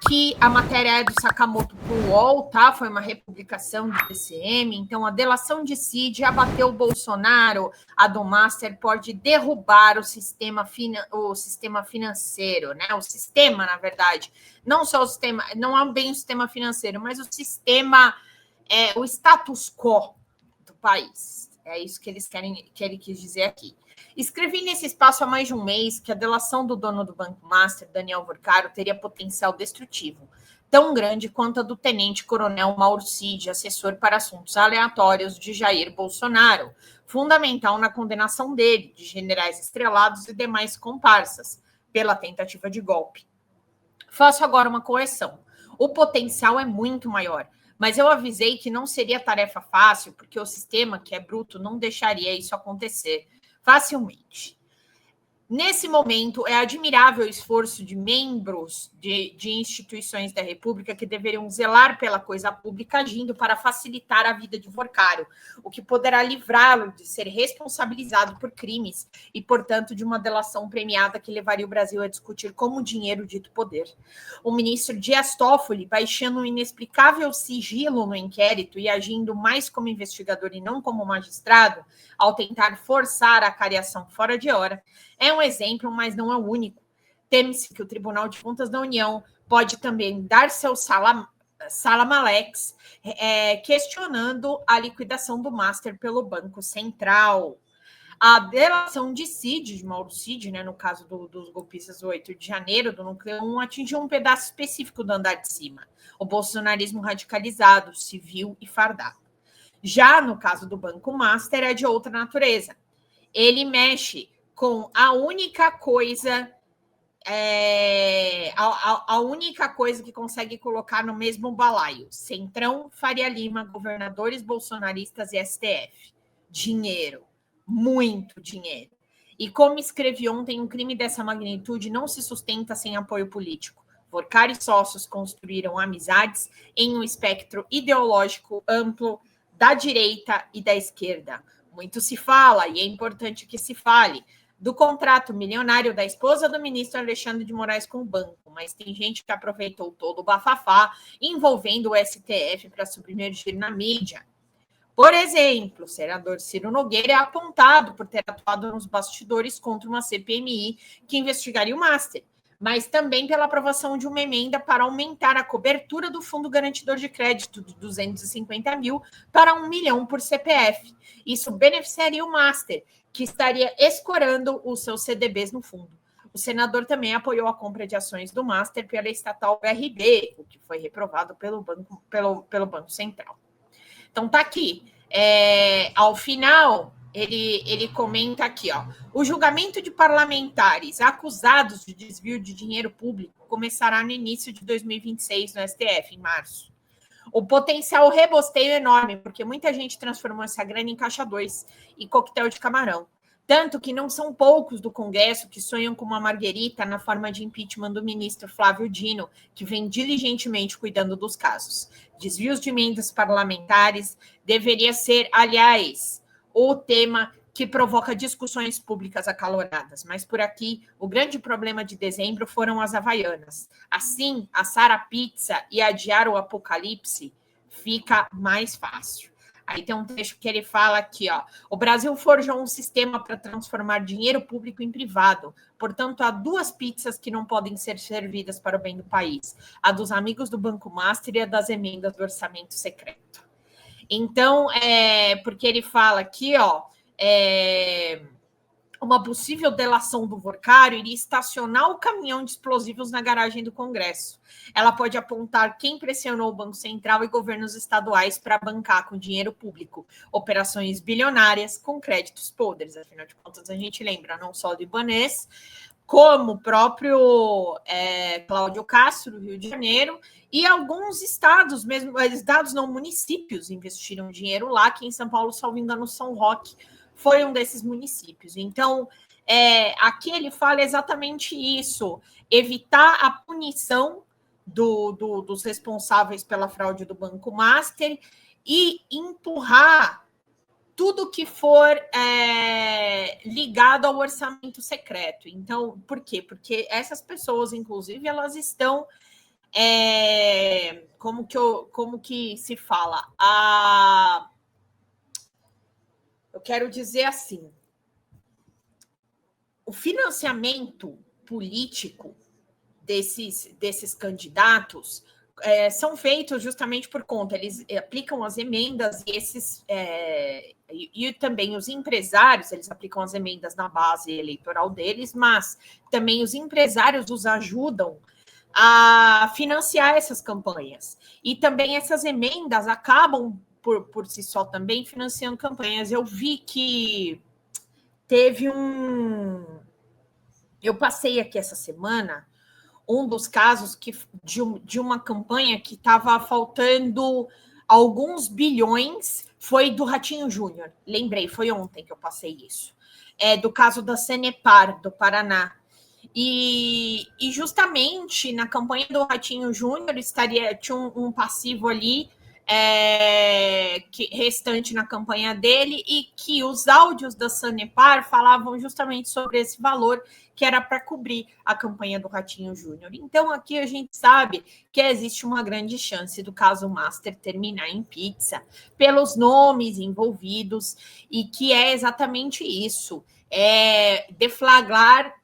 Aqui a matéria é do Sakamoto para o UOL, tá? Foi uma republicação do DCM. Então, a delação de Cid abateu o Bolsonaro. A do Master pode derrubar o sistema financeiro, né? O sistema, na verdade. Não só o sistema, não é bem o sistema financeiro, mas o sistema, o status quo do país. É isso que ele quis dizer aqui. Escrevi nesse espaço há mais de um mês que a delação do dono do Banco Master, Daniel Vorcaro, teria potencial destrutivo, tão grande quanto a do tenente-coronel Mauro Cid, assessor para assuntos aleatórios de Jair Bolsonaro, fundamental na condenação dele, de generais estrelados e demais comparsas, pela tentativa de golpe. Faço agora uma correção. O potencial é muito maior, mas eu avisei que não seria tarefa fácil, porque o sistema, que é bruto, não deixaria isso acontecer facilmente. Nesse momento, é admirável o esforço de membros de instituições da República que deveriam zelar pela coisa pública, agindo para facilitar a vida de Vorcaro, o que poderá livrá-lo de ser responsabilizado por crimes e, portanto, de uma delação premiada que levaria o Brasil a discutir como o dinheiro dito poder. O ministro Dias Toffoli, baixando um inexplicável sigilo no inquérito e agindo mais como investigador e não como magistrado, ao tentar forçar a cariação fora de hora, é um exemplo, mas não é o único. Teme-se que o Tribunal de Contas da União pode também dar seu salamalex, questionando a liquidação do Master pelo Banco Central. A delação de Cid, de Mauro Cid, né, no caso dos golpistas do 8 de janeiro, do Núcleo 1, atingiu um pedaço específico do andar de cima, o bolsonarismo radicalizado, civil e fardado. Já no caso do Banco Master, é de outra natureza. Ele mexe com a única coisa, a única coisa que consegue colocar no mesmo balaio: Centrão, Faria Lima, governadores bolsonaristas e STF. Dinheiro, muito dinheiro. E como escrevi ontem, um crime dessa magnitude não se sustenta sem apoio político. Vorcaro e sócios construíram amizades em um espectro ideológico amplo da direita e da esquerda. Muito se fala, e é importante que se fale, do contrato milionário da esposa do ministro Alexandre de Moraes com o banco, mas tem gente que aproveitou todo o bafafá envolvendo o STF para submergir na mídia. Por exemplo, o senador Ciro Nogueira é apontado por ter atuado nos bastidores contra uma CPMI que investigaria o Master, mas também pela aprovação de uma emenda para aumentar a cobertura do Fundo Garantidor de Crédito de 250 mil para 1 milhão por CPF. Isso beneficiaria o Master, que estaria escorando os seus CDBs no fundo. O senador também apoiou a compra de ações do Master pela estatal BRB, o que foi reprovado pelo Banco Central. Então, tá aqui. Ao final, ele comenta aqui, ó: o julgamento de parlamentares acusados de desvio de dinheiro público começará no início de 2026 no STF, em março. O potencial rebosteio é enorme, porque muita gente transformou essa grana em caixa 2 e coquetel de camarão. Tanto que não são poucos do Congresso que sonham com uma marguerita na forma de impeachment do ministro Flávio Dino, que vem diligentemente cuidando dos casos. Desvios de emendas parlamentares deveria ser, aliás, o tema que provoca discussões públicas acaloradas. Mas por aqui, o grande problema de dezembro foram as Havaianas. Assim, assar a pizza e adiar o apocalipse fica mais fácil. Aí tem um trecho que ele fala aqui, ó: o Brasil forjou um sistema para transformar dinheiro público em privado. Portanto, há duas pizzas que não podem ser servidas para o bem do país: a dos amigos do Banco Master e a das emendas do orçamento secreto. Então, porque ele fala aqui, ó, uma possível delação do Vorcaro iria estacionar o caminhão de explosivos na garagem do Congresso. Ela pode apontar quem pressionou o Banco Central e governos estaduais para bancar com dinheiro público operações bilionárias com créditos podres. Afinal de contas, a gente lembra não só do Ibanez, como o próprio Cláudio Castro, do Rio de Janeiro, e alguns estados, mesmo estados não, municípios, investiram dinheiro lá, que em São Paulo, salvo engano, São Roque foi um desses municípios. Então, aqui ele fala exatamente isso: evitar a punição dos responsáveis pela fraude do Banco Master e empurrar tudo que for ligado ao orçamento secreto. Então, por quê? Porque essas pessoas, inclusive, elas estão Como que se fala? Eu quero dizer assim, o financiamento político desses candidatos são feitos justamente por conta, eles aplicam as emendas e também os empresários, eles aplicam as emendas na base eleitoral deles, mas também os empresários os ajudam a financiar essas campanhas. E também essas emendas acabam, por si só, também financiando campanhas. Eu vi que teve Eu passei aqui essa semana um dos casos de uma campanha que estava faltando alguns bilhões, foi do Ratinho Júnior. Lembrei, foi ontem que eu passei isso. Do caso da Sanepar, do Paraná. E justamente na campanha do Ratinho Júnior tinha um passivo ali restante na campanha dele, e que os áudios da Sanepar falavam justamente sobre esse valor que era para cobrir a campanha do Ratinho Júnior. Então, aqui a gente sabe que existe uma grande chance do caso Master terminar em pizza, pelos nomes envolvidos, e que é exatamente isso, deflagrar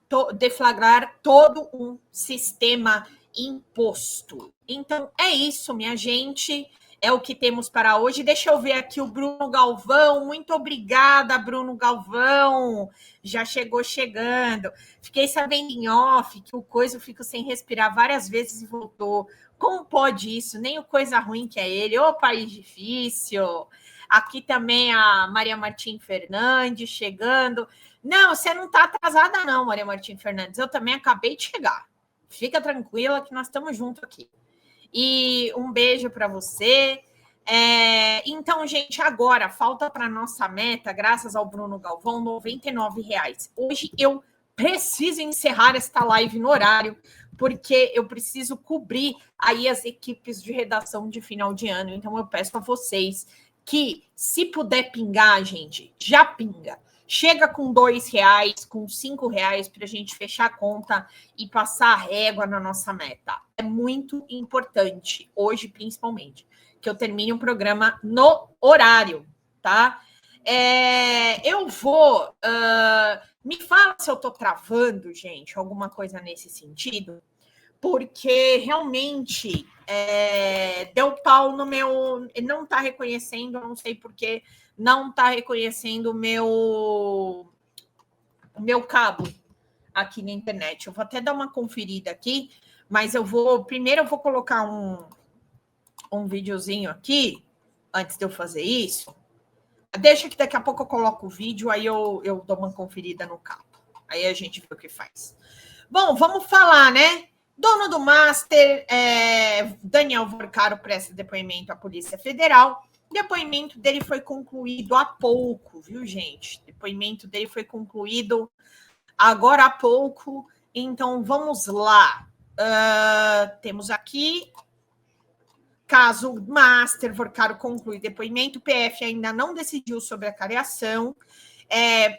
todo um sistema imposto. Então, é isso, minha gente. É o que temos para hoje. Deixa eu ver aqui o Bruno Galvão. Muito obrigada, Bruno Galvão. Já chegando. Fiquei sabendo em off que o Coisa eu fico sem respirar várias vezes e voltou. Como pode isso? Nem o Coisa Ruim que é ele. Ô, país difícil. Aqui também a Maria Martim Fernandes chegando. Não, você não está atrasada não, Maria Martim Fernandes. Eu também acabei de chegar. Fica tranquila que nós estamos juntos aqui. E um beijo para você. Então, gente, agora falta para nossa meta, graças ao Bruno Galvão, R$ 99. Hoje eu preciso encerrar esta live no horário, porque eu preciso cobrir aí as equipes de redação de final de ano. Então, eu peço a vocês que, se puder pingar, gente, já pinga. Chega com R$ 2, com R$ 5 para a gente fechar a conta e passar a régua na nossa meta. É muito importante, hoje principalmente, que eu termine um programa no horário, tá? Eu vou... me fala se eu estou travando, gente, alguma coisa nesse sentido, porque realmente deu pau no meu... Não está reconhecendo, não sei porquê, não está reconhecendo o meu cabo aqui na internet. Eu vou até dar uma conferida aqui, mas primeiro eu vou colocar um videozinho aqui, antes de eu fazer isso. Deixa que daqui a pouco eu coloco o vídeo, aí eu dou uma conferida no cabo. Aí a gente vê o que faz. Bom, vamos falar, né? Dono do Master, Daniel Vorcaro, presta depoimento à Polícia Federal. O depoimento dele foi concluído há pouco, viu, gente? O depoimento dele foi concluído agora há pouco. Então, vamos lá. Temos aqui... Caso Master, Vorcaro conclui depoimento, o PF ainda não decidiu sobre a cariação.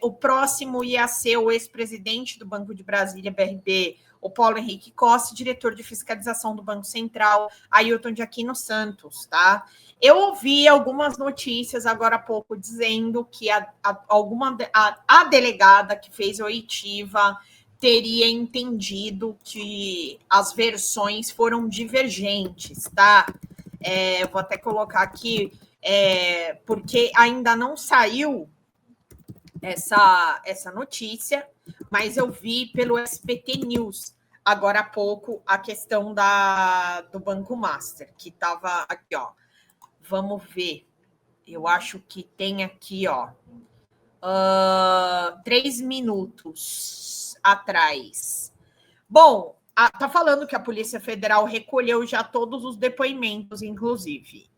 O próximo ia ser o ex-presidente do Banco de Brasília, BRB, o Paulo Henrique Costa, diretor de fiscalização do Banco Central, Ailton de Aquino Santos, tá? Eu ouvi algumas notícias agora há pouco dizendo que a delegada que fez a oitiva teria entendido que as versões foram divergentes, tá? Eu vou até colocar aqui, porque ainda não saiu essa notícia, mas eu vi pelo SBT News agora há pouco a questão do Banco Master, que estava aqui, ó. Vamos ver. Eu acho que tem aqui, ó, 3 minutos atrás. Bom, tá falando que a Polícia Federal recolheu já todos os depoimentos, inclusive.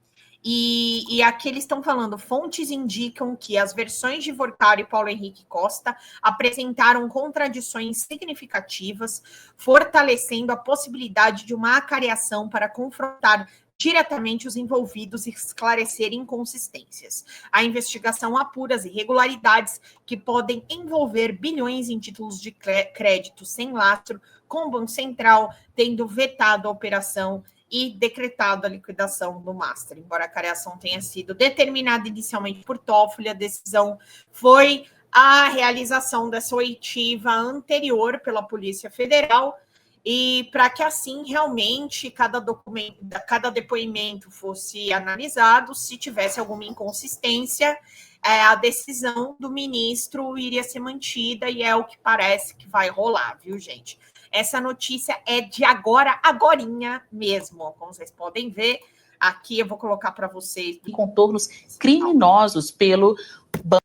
E aqui eles estão falando, fontes indicam que as versões de Vorcaro e Paulo Henrique Costa apresentaram contradições significativas, fortalecendo a possibilidade de uma acariação para confrontar diretamente os envolvidos e esclarecer inconsistências. A investigação apura as irregularidades que podem envolver bilhões em títulos de crédito sem lastro, com o Banco Central tendo vetado a operação e decretado a liquidação do Master. Embora a cariação tenha sido determinada inicialmente por Toffoli, a decisão foi a realização dessa oitiva anterior pela Polícia Federal, e para que assim realmente cada depoimento fosse analisado, se tivesse alguma inconsistência, a decisão do ministro iria ser mantida, e é o que parece que vai rolar, viu, gente? Essa notícia é de agorinha mesmo, como vocês podem ver. Aqui eu vou colocar para vocês. Contornos criminosos pelo banco.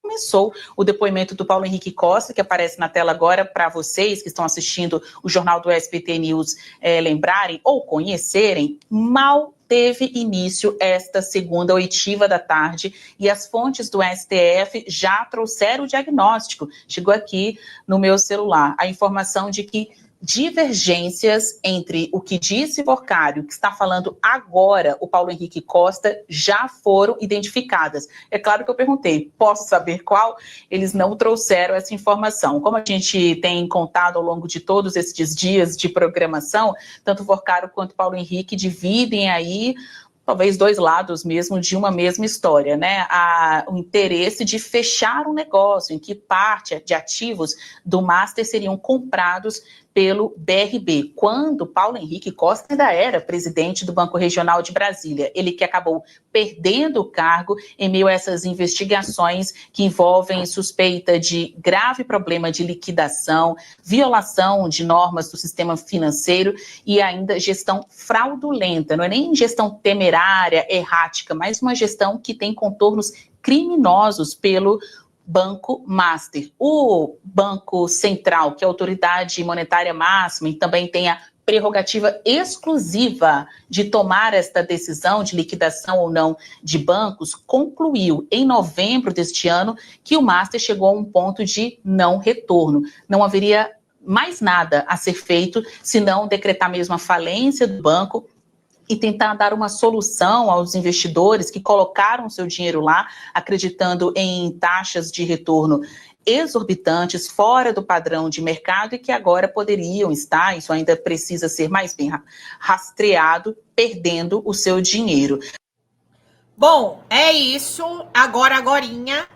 Começou o depoimento do Paulo Henrique Costa, que aparece na tela agora para vocês que estão assistindo o jornal do SBT News lembrarem ou conhecerem. Mal teve início esta segunda oitiva da tarde e as fontes do STF já trouxeram o diagnóstico. Chegou aqui no meu celular a informação de que divergências entre o que disse Porcário, que está falando agora o Paulo Henrique Costa, já foram identificadas. É claro que eu perguntei, posso saber qual? Eles não trouxeram essa informação. Como a gente tem contado ao longo de todos esses dias de programação, tanto Porcário quanto Paulo Henrique dividem aí talvez dois lados mesmo de uma mesma história, né? O interesse de fechar um negócio em que parte de ativos do Master seriam comprados pelo BRB, quando Paulo Henrique Costa ainda era presidente do Banco Regional de Brasília. Ele que acabou perdendo o cargo em meio a essas investigações que envolvem suspeita de grave problema de liquidação, violação de normas do sistema financeiro e ainda gestão fraudulenta. Não é nem gestão temerária, errática, mas uma gestão que tem contornos criminosos pelo Banco Master. O Banco Central, que é a autoridade monetária máxima e também tem a prerrogativa exclusiva de tomar esta decisão de liquidação ou não de bancos, concluiu em novembro deste ano que o Master chegou a um ponto de não retorno. Não haveria mais nada a ser feito senão decretar mesmo a falência do banco e tentar dar uma solução aos investidores que colocaram seu dinheiro lá, acreditando em taxas de retorno exorbitantes, fora do padrão de mercado e que agora poderiam estar, isso ainda precisa ser mais bem rastreado, perdendo o seu dinheiro. Bom, é isso. Agorinha.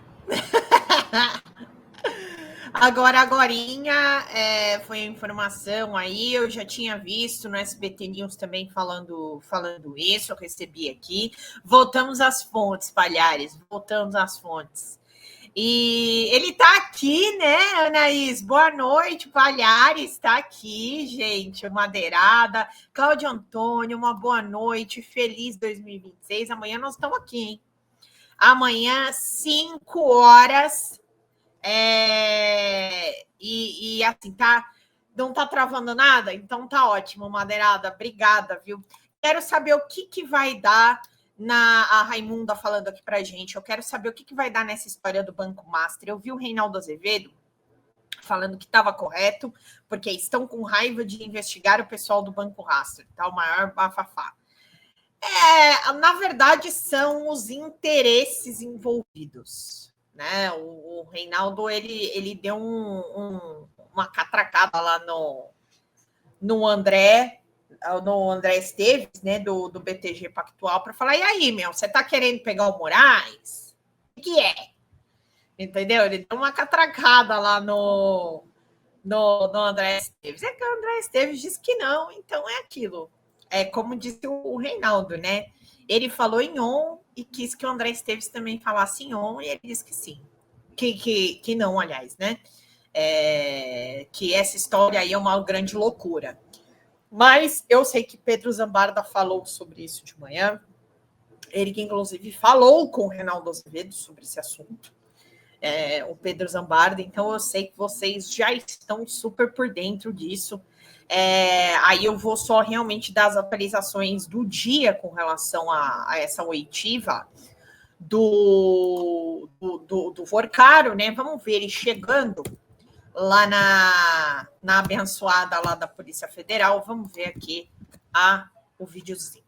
Agorinha, foi a informação aí, eu já tinha visto no SBT News também falando isso, eu recebi aqui. Voltamos às fontes, Palhares, voltamos às fontes. E ele tá aqui, né, Anaís? Boa noite, Palhares, está aqui, gente, madeirada. Cláudio Antônio, uma boa noite, feliz 2026. Amanhã nós estamos aqui, hein? Amanhã, 5 horas... E assim, tá? Não tá travando nada? Então tá ótimo, madeirada. Obrigada, viu? Quero saber o que vai dar a Raimunda falando aqui pra gente. Eu quero saber o que vai dar nessa história do Banco Master. Eu vi o Reinaldo Azevedo falando que estava correto, porque estão com raiva de investigar o pessoal do Banco Master, tá? O maior bafafá. Na verdade, são os interesses envolvidos. Né? O Reinaldo ele deu uma catracada lá no André Esteves, né, do BTG Pactual, para falar: e aí, você tá querendo pegar o Moraes? O que é? Entendeu? Ele deu uma catracada lá no André Esteves. É que o André Esteves disse que não, então é aquilo. É como disse o Reinaldo, né? Ele falou em on e quis que o André Esteves também falasse em on, e ele disse que sim. Que não, aliás, né? Que essa história aí é uma grande loucura. Mas eu sei que Pedro Zambarda falou sobre isso de manhã. Ele que, inclusive, falou com o Reinaldo Azevedo sobre esse assunto. O Pedro Zambarda. Então, eu sei que vocês já estão super por dentro disso. Aí eu vou só realmente dar as atualizações do dia com relação a essa oitiva do Porcário, né? Vamos ver ele chegando lá na abençoada lá da Polícia Federal. Vamos ver aqui o videozinho.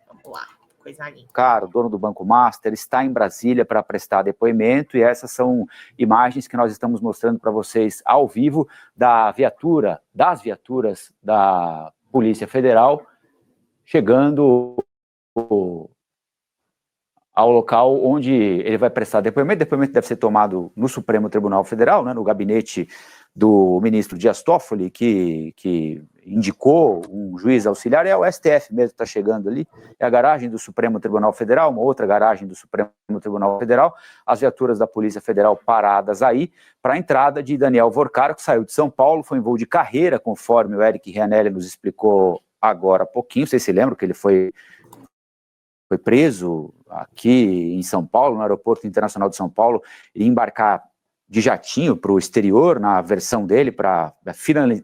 Vamos lá. coisa linda. Caro, dono do Banco Master, está em Brasília para prestar depoimento, e essas são imagens que nós estamos mostrando para vocês ao vivo das viaturas da Polícia Federal chegando ao local onde ele vai prestar depoimento. O depoimento deve ser tomado no Supremo Tribunal Federal, né, no gabinete do ministro Dias Toffoli, que indicou um juiz auxiliar. É o STF mesmo que está chegando ali, é a garagem do Supremo Tribunal Federal, uma outra garagem do Supremo Tribunal Federal, as viaturas da Polícia Federal paradas aí, para a entrada de Daniel Vorcaro, que saiu de São Paulo, foi em voo de carreira, conforme o Eric Rianelli nos explicou agora há pouquinho. Vocês se lembram que ele foi preso aqui em São Paulo, no Aeroporto Internacional de São Paulo, e embarcar de jatinho para o exterior, na versão dele, para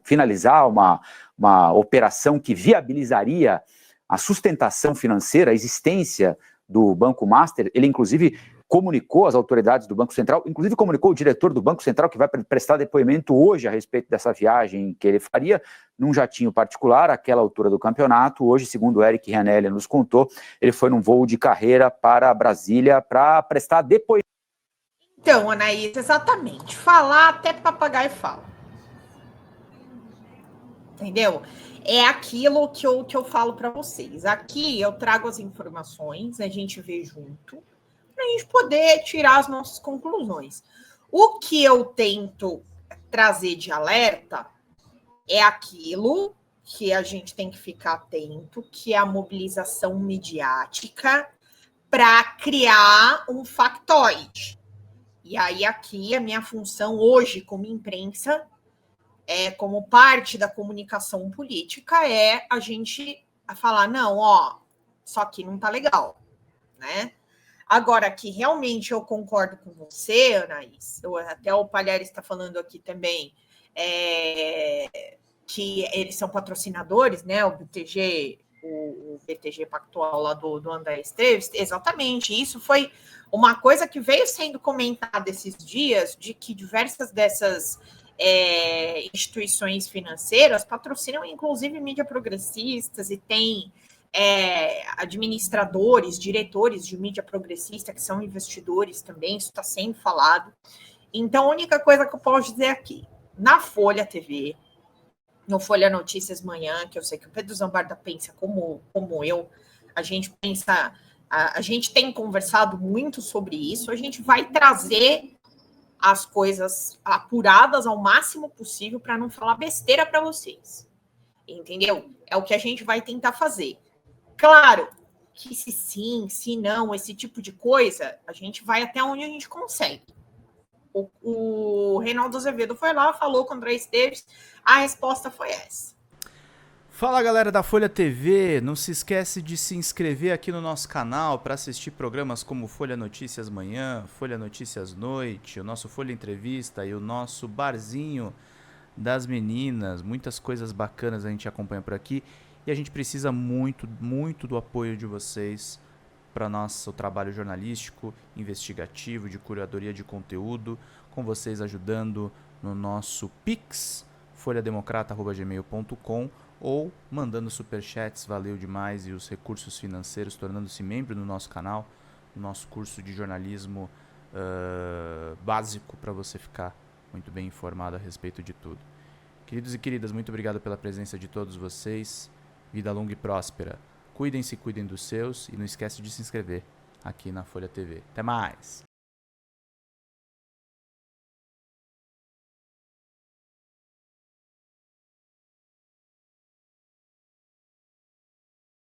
finalizar uma operação que viabilizaria a sustentação financeira, a existência do Banco Master. Ele, inclusive, comunicou às autoridades do Banco Central, inclusive comunicou o diretor do Banco Central, que vai prestar depoimento hoje a respeito dessa viagem que ele faria, num jatinho particular, àquela altura do campeonato. Hoje, segundo o Eric Rianelli nos contou, ele foi num voo de carreira para Brasília para prestar depoimento. Então, Anaís, exatamente. Falar até papagaio fala. Entendeu? É aquilo que eu falo para vocês. Aqui eu trago as informações, a gente vê junto, para a gente poder tirar as nossas conclusões. O que eu tento trazer de alerta é aquilo que a gente tem que ficar atento, que é a mobilização midiática para criar um factoide. E aí aqui a minha função hoje como imprensa, como parte da comunicação política, é a gente falar, não, ó, isso aqui não tá legal, né? Agora, que realmente eu concordo com você, Anaís, até o Palhares está falando aqui também, que eles são patrocinadores, né? O BTG Pactual lá do André Esteves, exatamente. Isso foi uma coisa que veio sendo comentada esses dias, de que diversas dessas instituições financeiras patrocinam, inclusive, mídia progressistas, e tem administradores, diretores de mídia progressista que são investidores também, isso está sendo falado. Então, a única coisa que eu posso dizer aqui, na Folha TV, no Folha Notícias Manhã, que eu sei que o Pedro Zambarda pensa como eu, a gente pensa, a gente tem conversado muito sobre isso, a gente vai trazer as coisas apuradas ao máximo possível para não falar besteira para vocês, entendeu? É o que a gente vai tentar fazer. Claro que se sim, se não, esse tipo de coisa, a gente vai até onde a gente consegue. O Reinaldo Azevedo foi lá, falou com o André Esteves, a resposta foi essa. Fala, galera da Folha TV, não se esquece de se inscrever aqui no nosso canal para assistir programas como Folha Notícias Manhã, Folha Notícias Noite, o nosso Folha Entrevista e o nosso Barzinho das Meninas. Muitas coisas bacanas a gente acompanha por aqui e a gente precisa muito, muito do apoio de vocês para nosso trabalho jornalístico, investigativo, de curadoria de conteúdo, com vocês ajudando no nosso Pix, folhademocrata@gmail.com, ou mandando superchats, valeu demais, e os recursos financeiros, tornando-se membro do nosso canal, no nosso curso de jornalismo básico, para você ficar muito bem informado a respeito de tudo. Queridos e queridas, muito obrigado pela presença de todos vocês. Vida longa e próspera. Cuidem-se, cuidem dos seus, e não esquece de se inscrever aqui na Folha TV. Até mais!